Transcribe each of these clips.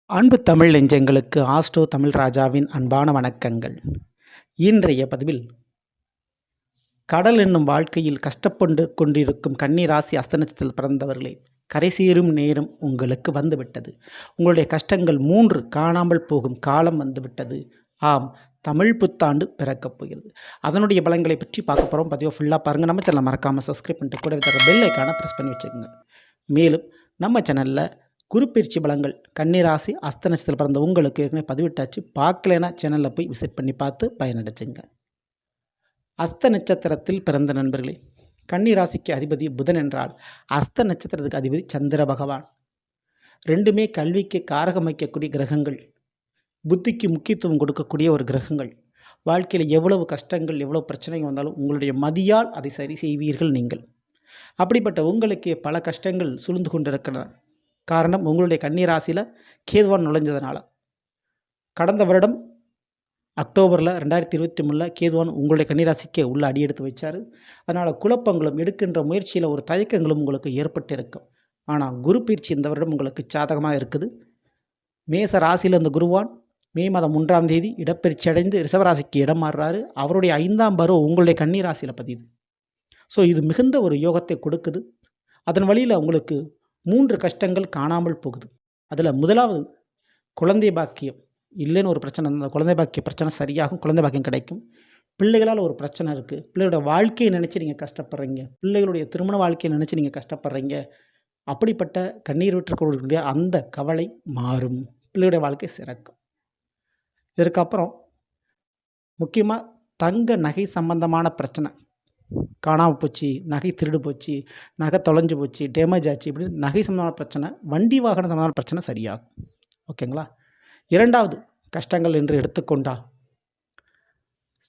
அன்பு தமிழ் நெஞ்சங்களுக்கு ஆஸ்ட்ரோ தமிழ் ராஜாவின் அன்பான வணக்கங்கள். இன்றைய பதிவில் கடல் என்னும் வாழ்க்கையில் கஷ்டப்பட்டு கொண்டிருக்கும் கன்னி ராசி அஸ்த நட்சத்திரத்தில் பிறந்தவர்களே, கரை சேரும் நேரம் உங்களுக்கு வந்துவிட்டது. உங்களுடைய கஷ்டங்கள் 3 காணாமல் போகும் காலம் வந்துவிட்டது. ஆம், தமிழ் புத்தாண்டு பிறக்கப் போகிறது. அதனுடைய பலன்களை பற்றி பார்க்க போகிறோம். பதிவை ஃபுல்லாக பாருங்கள். நம்ம சேனலை மறக்காமல் சப்ஸ்கிரைப் பண்ணிட்டு கூட தர பெல் ஐக்கானை ப்ரெஸ் பண்ணி வச்சுக்கோங்க. மேலும் நம்ம சேனலில் குருப்பெயர்ச்சி பலங்கள் கன்னிராசி அஸ்த நட்சத்திரத்தில் பிறந்த உங்களுக்கு ஏற்கனவே பதிவிட்டாச்சு. பார்க்கலைன்னா சேனலில் போய் விசிட் பண்ணி பார்த்து பயனடைச்சுங்க. அஸ்த நட்சத்திரத்தில் பிறந்த நண்பர்களே, கன்னிராசிக்கு அதிபதி புதன் என்றால் அஸ்த நட்சத்திரத்துக்கு அதிபதி சந்திர பகவான். ரெண்டுமே கல்விக்கு காரகம் வைக்கக்கூடிய கிரகங்கள், புத்திக்கு முக்கியத்துவம் கொடுக்கக்கூடிய ஒரு கிரகங்கள். வாழ்க்கையில் எவ்வளவு கஷ்டங்கள் எவ்வளவு பிரச்சனைகள் வந்தாலும் உங்களுடைய மதியால் அதை சரி செய்வீர்கள் நீங்கள். அப்படிப்பட்ட உங்களுக்கு பல கஷ்டங்கள் சூழ்ந்து கொண்டிருக்கின்றன. காரணம், உங்களுடைய கன்னிராசியில் கேதுவான் நுழைஞ்சதுனால. கடந்த வருடம் அக்டோபரில் 2023 கேதுவான் உங்களுடைய கன்னிராசிக்கு உள்ள அடி எடுத்து வச்சார். அதனால் குழப்பங்களும் எடுக்கின்ற முயற்சியில் ஒரு தயக்கங்களும் உங்களுக்கு ஏற்பட்டு இருக்கும். ஆனால் குரு பயிற்சி இந்த வருடம் உங்களுக்கு சாதகமாக இருக்குது. மேச ராசியில் இந்த குருவான் மே மாதம் 1ஆம் தேதி இடப்பெயர்ச்சி அடைந்து ரிஷபராசிக்கு இடம் மாறுறாரு. அவருடைய 5ஆம் பருவம் உங்களுடைய கன்னிராசியில் பதியுது. ஸோ இது மிகுந்த ஒரு யோகத்தை கொடுக்குது. அதன் வழியில் உங்களுக்கு 3 கஷ்டங்கள் காணாமல் போகுது. அதில் முதலாவது குழந்தை பாக்கியம் இல்லைன்னு ஒரு பிரச்சனை. அந்த குழந்தை பாக்கிய பிரச்சனை சரியாகும், குழந்தை பாக்கியம் கிடைக்கும். பிள்ளைகளால் ஒரு பிரச்சனை இருக்குது, பிள்ளைகளோட வாழ்க்கையை நினச்சி நீங்கள் கஷ்டப்படுறீங்க, பிள்ளைகளுடைய திருமண வாழ்க்கையை நினச்சி நீங்கள் கஷ்டப்படுறீங்க. அப்படிப்பட்ட கண்ணீர் விட்டுக்கூடிய அந்த கவலை மாறும், பிள்ளைகளுடைய வாழ்க்கை சிறக்கும். இதற்கப்புறம் முக்கியமாக தங்க நகை சம்பந்தமான பிரச்சனை காணாமல் போச்சு, நகை திருடு போச்சு, நகை தொலைஞ்சு போச்சு, டேமேஜ் ஆச்சு, இப்படி நகை சம்பந்தமான பிரச்சனை, வண்டி வாகன சம்பந்தமான பிரச்சனை சரியாகும். ஓகேங்களா? 2வது கஷ்டங்கள் என்று எடுத்துக்கொண்டா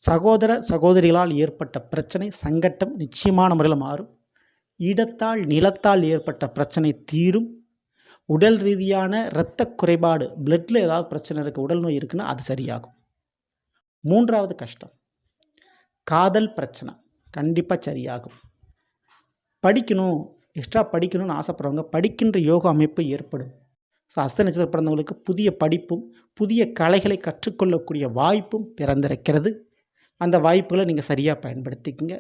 சகோதர சகோதரிகளால் ஏற்பட்ட பிரச்சனை சங்கட்டம் நிச்சயமான முறையில் மாறும். இடத்தால் நிலத்தால் ஏற்பட்ட பிரச்சனை தீரும். உடல் ரீதியான இரத்த குறைபாடு, பிளட்டில் ஏதாவது பிரச்சனை இருக்குது, உடல் நோய் இருக்குன்னா அது சரியாகும். 3வது கஷ்டம் காதல் பிரச்சனை கண்டிப்பாக சரியாகும். படிக்கணும், எக்ஸ்ட்ரா படிக்கணும்னு ஆசைப்படுறவங்க படிக்கின்ற யோக அமைப்பு ஏற்படும். ஸோ அஸ்த நட்சத்திரம் பிறந்தவங்களுக்கு புதிய படிப்பும் புதிய கலைகளை கற்றுக்கொள்ளக்கூடிய வாய்ப்பும் பிறந்திருக்கிறது. அந்த வாய்ப்புகளை நீங்கள் சரியாக பயன்படுத்திக்கங்க.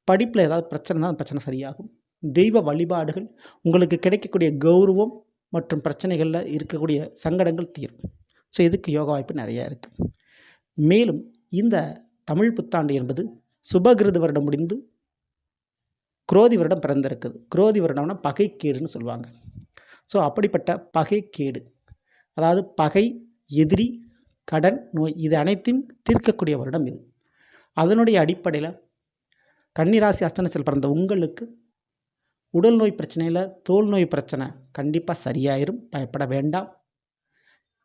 படிப்பில் ஏதாவது பிரச்சனை தான், அந்த பிரச்சனை சரியாகும். தெய்வ வழிபாடுகள் உங்களுக்கு கிடைக்கக்கூடிய கௌரவம் மற்றும் பிரச்சனைகளில் இருக்கக்கூடிய சங்கடங்கள் தீரும். ஸோ இதுக்கு யோகா வாய்ப்பு நிறையா இருக்குது. மேலும் இந்த தமிழ் புத்தாண்டு என்பது சுபகிருது வருடம் முடிந்து குரோதி வருடம் பிறந்திருக்குது. குரோதி வருடம்னா பகைக்கேடுன்னு சொல்லுவாங்க. ஸோ அப்படிப்பட்ட பகைக்கேடு, அதாவது பகை, எதிரி, கடன், நோய், இது அனைத்தையும் தீர்க்கக்கூடிய வருடம் இது. அதனுடைய அடிப்படையில் கன்னிராசி அஸ்தனத்தில் பிறந்த உங்களுக்கு உடல் நோய் பிரச்சனையில் தோல் நோய் பிரச்சனை கண்டிப்பாக சரியாயிரும், பயப்பட வேண்டாம்.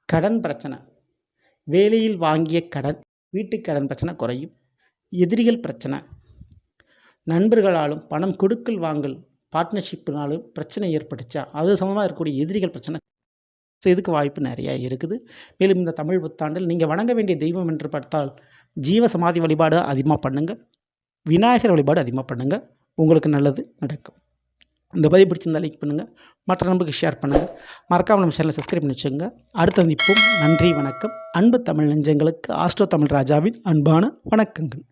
கடன் பிரச்சனை, வேலையில் வாங்கிய கடன், வீட்டுக்கு கடன் பிரச்சனை குறையும். எதிரிகள் பிரச்சனை, நண்பர்களாலும் பணம் கொடுக்கல் வாங்கல் பார்ட்னர்ஷிப்னாலும் பிரச்சனை ஏற்பட்டுச்சா, அது சமமாக இருக்கக்கூடிய எதிரிகள் பிரச்சனை. ஸோ இதுக்கு வாய்ப்பு நிறையா இருக்குது. மேலும் இந்த தமிழ் புத்தாண்டில் நீங்கள் வணங்க வேண்டிய தெய்வம் என்று பார்த்தால் ஜீவ சமாதி வழிபாடு அதிகமாக பண்ணுங்கள், விநாயகர் வழிபாடு அதிகமாக பண்ணுங்கள், உங்களுக்கு நல்லது நடக்கும். இந்த பதிவு பிடிச்சிருந்தால் லைக் பண்ணுங்கள், மற்ற நண்பருக்கு ஷேர் பண்ணுங்கள், மறக்காமல் நம்ம சேனலை சப்ஸ்கிரைப் பண்ணி வச்சுங்க. அடுத்த சந்திப்போம். நன்றி, வணக்கம். அன்பு தமிழ் நெஞ்சங்களுக்கு ஆஸ்ட்ரோ தமிழ் ராஜாவின் அன்பான வணக்கங்கள்.